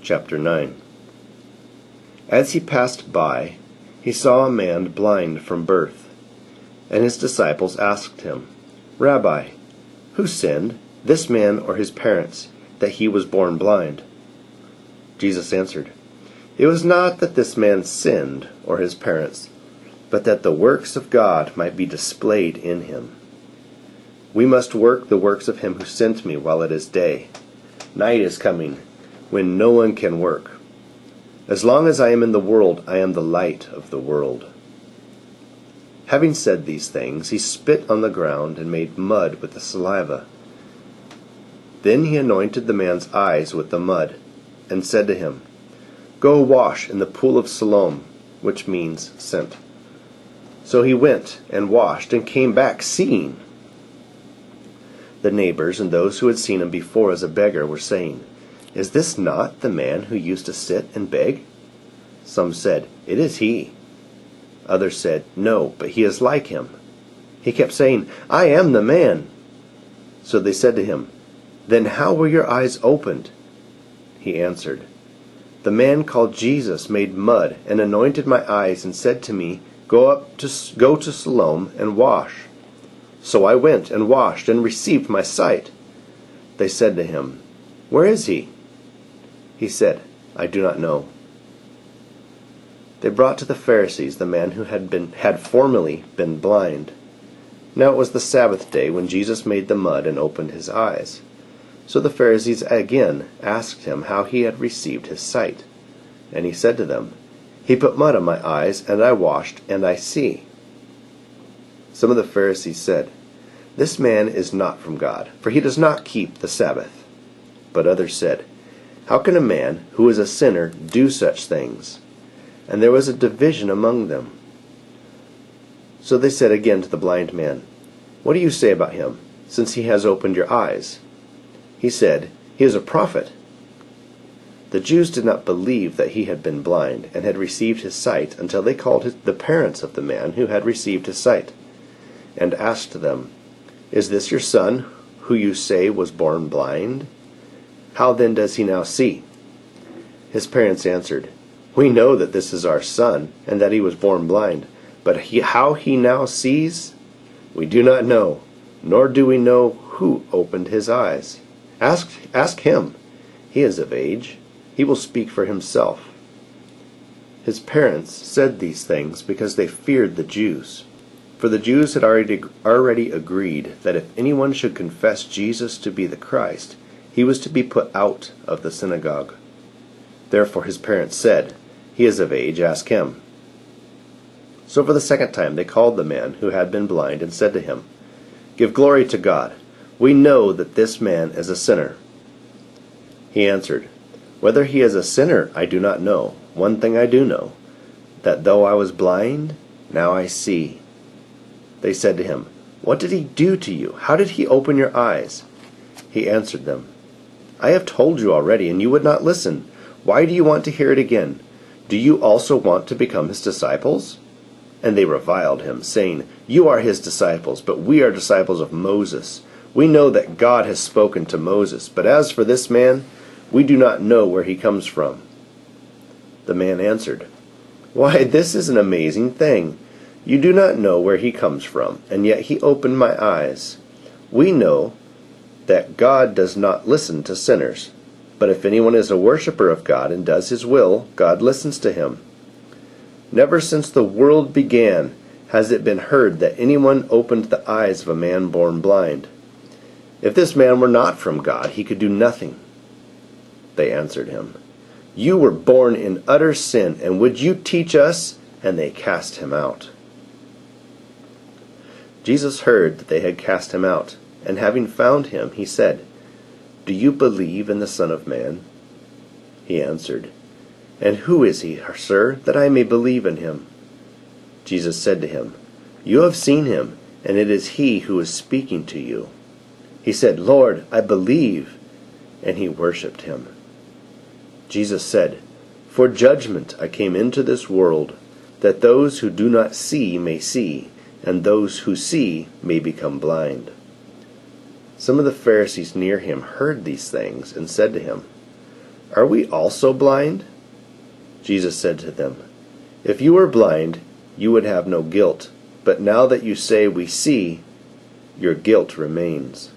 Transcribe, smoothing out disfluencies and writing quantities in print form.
Chapter 9. As he passed by, he saw a man blind from birth, and his disciples asked him, "Rabbi, who sinned, this man or his parents, that he was born blind?" Jesus answered, "It was not that this man sinned, or his parents, but that the works of God might be displayed in him. We must work the works of him who sent me while it is day. Night is coming, when no one can work. As long as I am in the world, I am the light of the world." Having said these things, he spit on the ground and made mud with the saliva. Then he anointed the man's eyes with the mud, and said to him, "Go wash in the pool of Siloam," which means sent. So he went and washed and came back seeing. The neighbors and those who had seen him before as a beggar were saying, "Is this not the man who used to sit and beg?" Some said, "It is he." Others said, "No, but he is like him." He kept saying, "I am the man." So they said to him, "Then how were your eyes opened?" He answered, "The man called Jesus made mud and anointed my eyes and said to me, 'Go to Siloam and wash.' So I went and washed and received my sight." They said to him, "Where is he?" He said, "I do not know." They brought to the Pharisees the man who had formerly been blind. Now it was the Sabbath day when Jesus made the mud and opened his eyes. So the Pharisees again asked him how he had received his sight. And he said to them, "He put mud on my eyes, and I washed, and I see." Some of the Pharisees said, "This man is not from God, for he does not keep the Sabbath." But others said, "How can a man who is a sinner do such things?" And there was a division among them. So they said again to the blind man, "What do you say about him, since he has opened your eyes?" He said, "He is a prophet." The Jews did not believe that he had been blind and had received his sight until they called the parents of the man who had received his sight, and asked them, "Is this your son, who you say was born blind? How then does he now see?" His parents answered, "We know that this is our son, and that he was born blind, but how he now sees, we do not know, nor do we know who opened his eyes. Ask him. He is of age. He will speak for himself." His parents said these things because they feared the Jews. For the Jews had already agreed that if anyone should confess Jesus to be the Christ, he was to be put out of the synagogue. Therefore his parents said, "He is of age, ask him." So for the second time they called the man who had been blind and said to him, "Give glory to God. We know that this man is a sinner." He answered, "Whether he is a sinner I do not know. One thing I do know, that though I was blind, now I see." They said to him, "What did he do to you? How did he open your eyes?" He answered them, "I have told you already, and you would not listen. Why do you want to hear it again? Do you also want to become his disciples?" And they reviled him, saying, "You are his disciples, but we are disciples of Moses. We know that God has spoken to Moses, but as for this man, we do not know where he comes from." The man answered, "Why, this is an amazing thing. You do not know where he comes from, and yet he opened my eyes. We know that God does not listen to sinners, but if anyone is a worshiper of God and does his will, God listens to him. Never since the world began has it been heard that anyone opened the eyes of a man born blind. If this man were not from God, he could do nothing." They answered him, "You were born in utter sin, and would you teach us?" And they cast him out. Jesus heard that they had cast him out, and having found him, he said, "Do you believe in the Son of Man?" He answered, "And who is he, sir, that I may believe in him?" Jesus said to him, "You have seen him, and it is he who is speaking to you." He said, "Lord, I believe," and he worshipped him. Jesus said, "For judgment I came into this world, that those who do not see may see, and those who see may become blind." Some of the Pharisees near him heard these things and said to him, Are we also blind?" Jesus said to them, "If you were blind, you would have no guilt. But now that you say we see, your guilt remains."